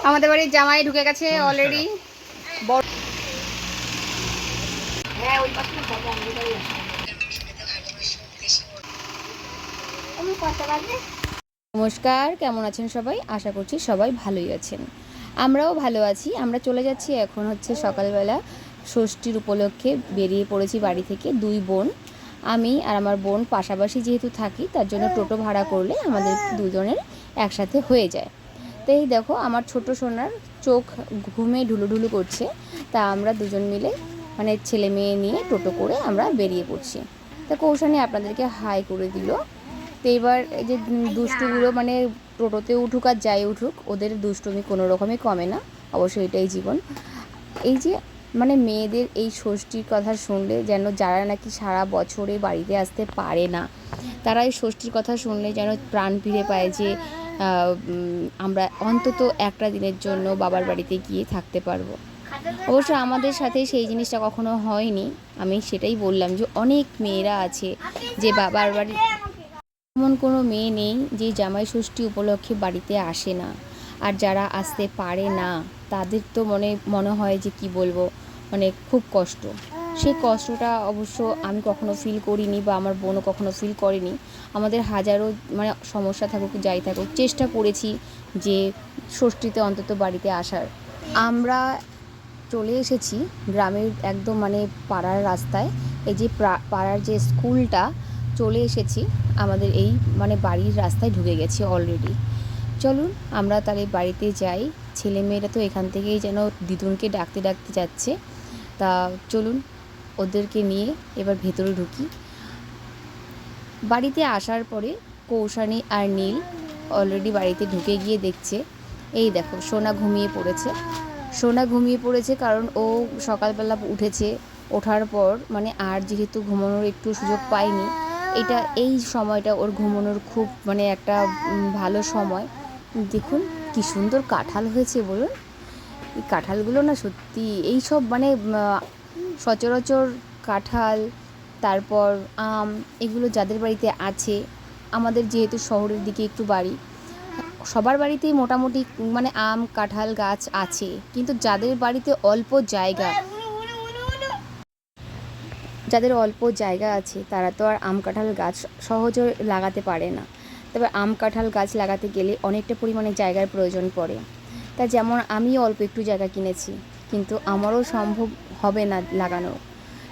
আমাদের বাড়ির জামাই ঢুকে গেছে অলরেডি। নমস্কার, কেমন আছেন সবাই? আশা করছি সবাই ভালোই আছেন। আমরাও ভালো আছি। আমরা চলে যাচ্ছি এখন হচ্ছে সকালবেলা ষষ্ঠীর উপলক্ষে বেরিয়ে পড়েছি বাড়ি থেকে। দুই বোন, আমি আর আমার বোন পাশাপাশি যেহেতু থাকি, তার জন্য টোটো ভাড়া করলে আমাদের দুজনের একসাথে হয়ে যায়। তো এই দেখো আমার ছোট সোনার চোখ ঘুমে ঢুলুঢুলু করছে। তা আমরা দুজন মিলে মানে ছেলে মেয়ে নিয়ে টোটো করে আমরা বেরিয়ে পড়ছি। তা কৌশানী আপনাদেরকে হাই করে দিল। তো এবার এই যে দুষ্টুগুলো মানে টোটোতে উঠুক আর যাই উঠুক, ওদের দুষ্টুমি কোনো রকমই কমে না। অবশ্যই এটাই জীবন। এই যে মানে মেয়েদের এই ষষ্ঠীর কথা শুনলে যেন যারা নাকি সারা বছরে বাড়িতে আসতে পারে না, তারা এই ষষ্ঠীর কথা শুনলে যেন প্রাণ ফিরে পায় যে আমরা অন্তত একটা দিনের জন্য বাবার বাড়িতে গিয়ে থাকতে পারবো। অবশ্য আমাদের সাথে সেই জিনিসটা কখনো হয়নি। আমি সেটাই বললাম যে অনেক মেয়েরা আছে যে বাবার বাড়ি, এমন কোনো মেয়ে নেই যে জামাই ষষ্ঠী উপলক্ষে বাড়িতে আসে না। আর যারা আসতে পারে না তাদের তো মনে হয় যে কি বলবো, মানে খুব কষ্ট। সেই কষ্টটা অবশ্য আমি কখনো ফিল করিনি বা আমার বোনও কখনো ফিল করেনি। আমাদের হাজারো মানে সমস্যা থাকুক যাই থাকুক, চেষ্টা করেছি যে ষষ্ঠীতে অন্তত বাড়িতে আসার। আমরা চলে এসেছি গ্রামের একদম মানে পাড়ার রাস্তায়। এই যে পাড়ার যে স্কুলটা, চলে এসেছি আমাদের এই মানে বাড়ির রাস্তায় ঢুকে গেছি অলরেডি। চলুন আমরা তাহলে বাড়িতে যাই। ছেলে মেয়েরা তো এখান থেকেই যেন দিদুনকে ডাকতে ডাকতে যাচ্ছে। তা চলুন ওদেরকে নিয়ে এবার ভেতরে ঢুকি। বাড়িতে আসার পরে কৌশানী আর নীল অলরেডি বাড়িতে ঢুকে গিয়ে দেখছে, এই দেখো সোনা ঘুমিয়ে পড়েছে। সোনা ঘুমিয়ে পড়েছে কারণ ও সকালবেলা উঠেছে। ওঠার পর মানে আর যেহেতু ঘুমানোর একটু সুযোগ পায়নি, এই সময়টা ওর ঘুমানোর খুব মানে একটা ভালো সময়। দেখুন কি সুন্দর কাঁঠাল হয়েছে বলুন। এই কাঁঠালগুলো না সত্যি এই সব মানে সচরাচর কাঁঠাল, তারপর আম, এগুলো যাদের বাড়িতে আছে, আমাদের যেহেতু শহরের দিকে একটু বাড়ি, সবার বাড়িতেই মোটামুটি মানে আম কাঁঠাল গাছ আছে। কিন্তু যাদের অল্প জায়গা আছে তারা তো আর আম কাঁঠাল গাছ সহজে লাগাতে পারে না। তবে আম কাঁঠাল গাছ লাগাতে গেলে অনেকটা পরিমাণে জায়গার প্রয়োজন পড়ে। তা যেমন আমি অল্প একটু জায়গা কিনেছি, কিন্তু আমারও সম্ভব হবে না লাগানো।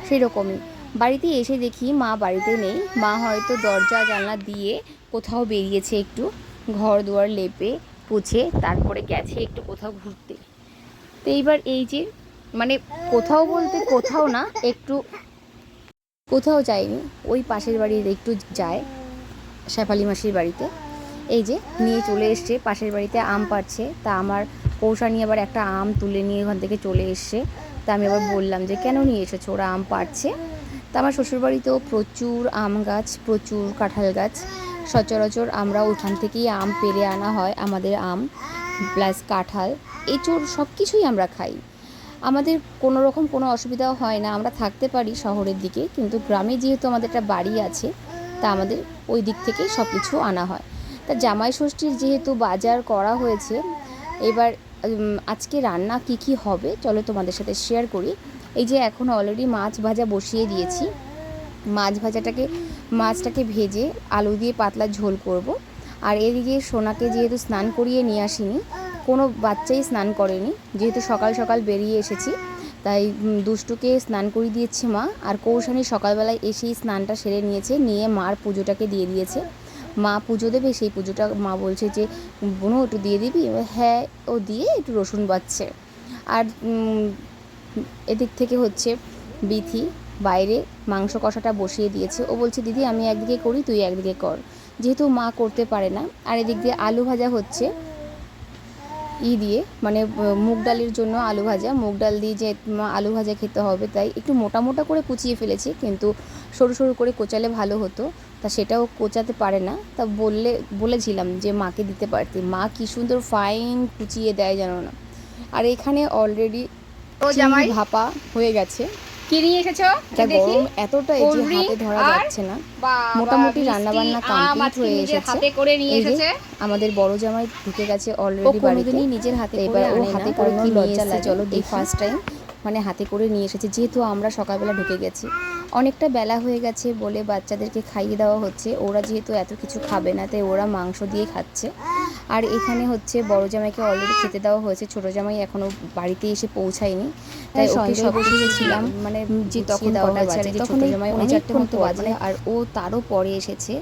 সেই রকমই বাড়িতে এসে দেখি মা বাড়িতে নেই। মা হয়তো দরজা জানলা দিয়ে কোথাও বেরিয়েছে, একটু ঘর দুয়ার লেপে পুছে তারপরে গেছে একটু কোথাও ঘুরতে। তো এইবার এই যে মানে কোথাও বলতে কোথাও না, একটু কোথাও যায়নি, ওই পাশের বাড়ির একটু যায় শেফালি মাসির বাড়িতে। এই যে নিয়ে চলে এসছে পাশের বাড়িতে আম পাড়ছে। তা আমার কৌশানী আবার একটা আম তুলে নিয়ে ওখান থেকে চলে এসছে। তা আমি আবার বললাম যে কেন নিয়ে এসেছো, ওরা আম পাড়ছে। তা আমার শ্বশুরবাড়িতেও প্রচুর আম গাছ, প্রচুর কাঁঠাল গাছ। সচরাচর আমরা ওখান থেকেই আম পেড়ে আনা হয়। আমাদের আম প্লাস কাঁঠাল, এঁচোড় সব কিছুই আমরা খাই। আমাদের কোনো রকম কোনো অসুবিধাও হয় না। আমরা থাকতে পারি শহরের দিকে, কিন্তু গ্রামে যেহেতু আমাদের একটা বাড়ি আছে, তা আমাদের ওই দিক থেকেই সব কিছু আনা হয়। তা জামাই ষষ্ঠীর যেহেতু বাজার করা হয়েছে, এবার আজকে রান্না কি কি হবে চলো তোমাদের সাথে শেয়ার করি। এই যে এখন অলরেডি মাছ ভাজা বসিয়ে দিয়েছি। মাছটাকে ভেজে আলু দিয়ে পাতলা ঝোল করব। আর এদিকে সোনাকে যেহেতু স্নান করিয়ে নিয়ে আসিনি, কোনো বাচ্চাই স্নান করেনি, যেহেতু সকাল সকাল বেরিয়ে এসেছি, তাই দুষ্টুকে স্নান করিয়ে দিয়েছে মা। আর কৌশানী সকালবেলায় এসেই স্নানটা সেরে নিয়েছে, নিয়ে মার পুজোটাকে দিয়ে দিয়েছে। মা পুজো দেবে, সেই পুজোটা মা বলছে যে বোনও একটু দিয়ে দিবি। হ্যাঁ, ও দিয়ে একটু রসুন বাচ্ছে। আর এদিক থেকে হচ্ছে বিথি বাইরে মাংস কষাটা বসিয়ে দিয়েছে। ও বলছে দিদি আমি একদিকে করি তুই একদিকে কর, যেহেতু মা করতে পারে না। আর এদিক দিয়ে আলু ভাজা হচ্ছে দিয়ে মানে মুগ ডালের জন্য আলু ভাজা, মুগ ডাল দিয়ে যে আলু ভাজা খেতে হবে, তাই একটু মোটা মোটা করে কুচিয়ে ফেলেছি, কিন্তু সরু সরু করে কোচালে ভালো হতো। তা সেটাও কোচাতে পারে না। তা বলেছিলাম যে মাকে দিতে পারতি, মা কি সুন্দর ফাইন কুচিয়ে দেয় জানো না। আর এখানে অলরেডি চিংড়ি ভাপা হয়ে গেছে। কি নিয়ে এসেছো দেখি। গরম এতটা এই যে হাতে ধরা যাচ্ছে না। মোটামুটি রান্না বান্না কমপ্লিট হয়ে এসেছে। হাতে করে নিয়ে এই যে এসেছে। আমাদের বড় জামাই ঢুকে গেছে অলরেডি বাড়িতে। নিজের হাতে এবার ও হাতে করে কি লজ্জা লাগে, চলো এই ফার্স্ট টাইম মানে হাতে করে নিয়ে এসেছে। যেহেতু আমরা সকালবেলা ঢুকে গেছি, অনেকটা বেলা হয়ে গেছে বলে বাচ্চাদেরকে খাইয়ে দেওয়া হচ্ছে। ওরা যেহেতু এত কিছু খাবে না, তাই ওরা মাংস দিয়ে খাচ্ছে। আর এখানে হচ্ছে বড় জামাইকে অলরেডি খেতে দেওয়া হয়েছে, ছোটো জামাই এখনও বাড়িতে এসে পৌঁছায়নি, তাই ওকে সব বসেছিলাম মানে যে তখন দেওয়া হয়েছে। আর তখন জামাই 4:30 মতো বাজে, আর ও তারও পরে এসেছে,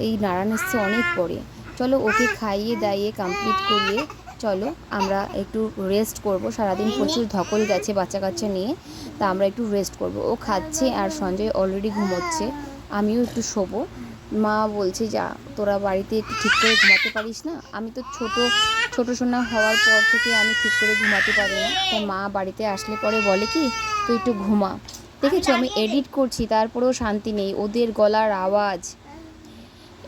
এই নারায়ণ এসছে অনেক পরে। চলো ওকে খাইয়ে দাইয়ে কমপ্লিট করিয়ে চলো আমরা একটু রেস্ট করব। সারাদিন প্রচুর ধকল গেছে বাচ্চা কাচ্চা নিয়ে, তা আমরা একটু রেস্ট করব। ও খাচ্ছে আর সঞ্জয় অলরেডি ঘুমোচ্ছে, আমিও একটু শোবো। মা বলছে যা তোরা বাড়িতে একটু ঠিক করে ঘুমাতে পারিস না। আমি তো ছোটো সোনা হওয়ার পর থেকে আমি ঠিক করে ঘুমাতে পারি না, তো মা বাড়িতে আসলে পরে বলে কি তুই একটু ঘুমা। দেখেছো আমি এডিট করছি তারপরেও শান্তি নেই, ওদের গলার আওয়াজ।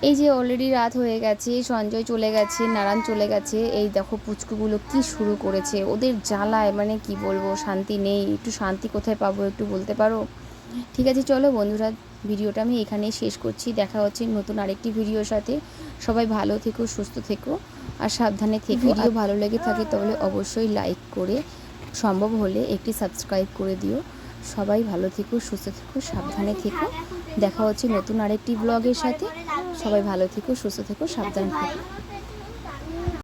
এই যে অলরেডি রাত হয়ে গেছে, সঞ্জয় চলে গেছে, নারায়ণ চলে গেছে। এই দেখো পুচকুগুলো কি শুরু করেছে, ওদের জ্বালায় মানে কি বলবো, শান্তি নেই। একটু শান্তি কোথায় পাবো একটু বলতে পারো? ঠিক আছে চলো বন্ধুরা, ভিডিওটা আমি এখানেই শেষ করছি। দেখা হচ্ছে নতুন আরেকটি ভিডিওর সাথে। সবাই ভালো থেকো, সুস্থ থেকো আর সাবধানে থেকো। ভিডিও ভালো লেগে থাকে তাহলে অবশ্যই লাইক করে, সম্ভব হলে একটি সাবস্ক্রাইব করে দিও। সবাই ভালো থেকো, সুস্থ থেকো, সাবধানে থেকো। দেখা হচ্ছে নতুন আরেকটি ব্লগের সাথে। সবাই ভালো থেকো, সুস্থ থেকো, সাবধানে থেকো।